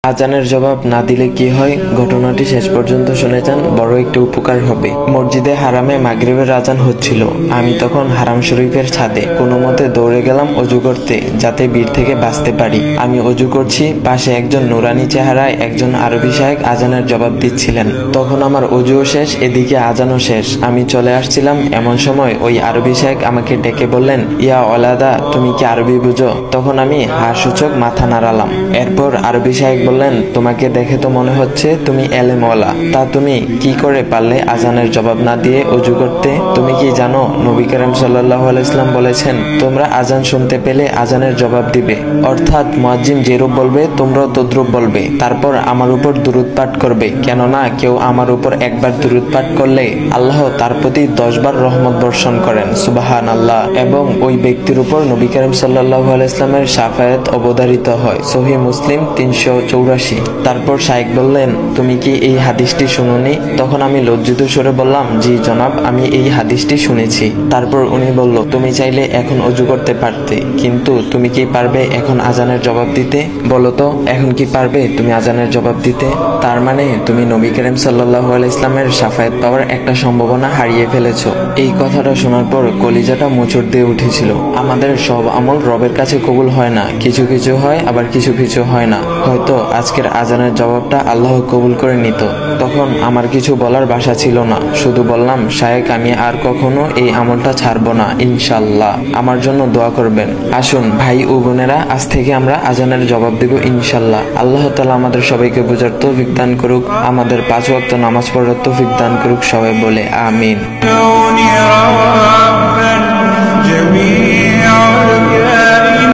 আজানের জবাব না দিলে কি হয়, ঘটনাটি শেষ পর্যন্ত শুনে যান, বড় একটি উপকার হবে। মসজিদে হারামে মাগরিবের আজান হচ্ছিল। আমি তখন হারাম শরীফের ছাদে কোনো মতে দৌড়ে গেলাম অজু করতে, যাতে ভিড় থেকে বাঁচতে পারি। আমি অজু করছি, পাশে একজন নুরানি চেহারায় একজন আরবি শায়েখ আজানের জবাব দিচ্ছিলেন। তখন আমার অজুও শেষ, এদিকে আজানও শেষ। আমি চলে আসছিলাম, এমন সময় ওই আরবি শায়েখ আমাকে ডেকে বললেন, ইয়া ওলাদা, তুমি কি আরবি বুঝো? তখন আমি হাসূচক মাথা নাড়ালাম। এরপর আরবি শায়েখ বললেন, তোমাকে দেখে তো মনে হচ্ছে তুমি এলেমওয়ালা, তা তুমি কি করে পারলে আজানের জবাব না দিয়ে অজু করতে? তুমি কি জানো নবী করিম সাল্লাল্লাহু আলাইহি ওয়াসাল্লাম বলেছেন, তোমরা আজান শুনতে পেলে আজানের জবাব দিবে, অর্থাৎ মুয়াজ্জিন যেরূপ বলবে তোমরাও তদ্রূপ বলবে, তারপর আমার উপর দুরূদ পাঠ করবে, কেননা কেউ আমার উপর একবার দুরূদ পাঠ করলে আল্লাহ তার প্রতি 10 বার রহমত বর্ষণ করেন, সুবহানাল্লাহ, এবং ওই ব্যক্তির উপর নবী করিম সাল্লাল্লাহু আলাইহি ওয়াসাল্লামের শাফায়াত অবধারিত হয়। সহিহ মুসলিম 384। তারপর শায়েখ বললেন, তুমি কি এই হাদিসটি শুনোনি? তখন আমি লজ্জিত স্বরে বললাম, জি জনাব, আমি এই হাদিসটি শুনেছি। তারপর উনি বলল, তুমি চাইলে এখন অজু করতে পারতে, কিন্তু তুমি কি পারবে এখন আজানের জবাব দিতে? বলো তো, এখন কি পারবে তুমি আজানের জবাব দিতে? তার মানে তুমি নবী করিম সাল্লাল্লাহু আলাইহি ওয়াসাল্লামের শাফায়াত পাওয়ার একটা সম্ভাবনা হারিয়ে ফেলেছো। এই কথাটা শোনার পর কলিজাটা মোচড় দিয়ে উঠেছিল। আমাদের সব আমল রবের কাছে কবুল হয় না, কিছু কিছু হয়, আবার কিছু কিছু হয় না। হয়তো আজকের আজানের জবাবটা আল্লাহ কবুল করে নিত। তখন আমার কিছু বলার ভাষা ছিল না, শুধু বললাম, শায়েখ, আমি আর কখনো এই আমলটা ছাড়বো না, ইনশাআল্লাহ। আমার জন্য দোয়া করবেন। আসুন ভাই ও বোনেরা, আজ থেকে আমরা আজানের জবাব দেব ইনশাআল্লাহ। আল্লাহ তাআলা আমাদের সবাইকে বোঝার তৌফিক দান করুক, আমাদের 5 ওয়াক্ত নামাজ পড়ার তৌফিক দান করুক, সবাই বলে আমিন।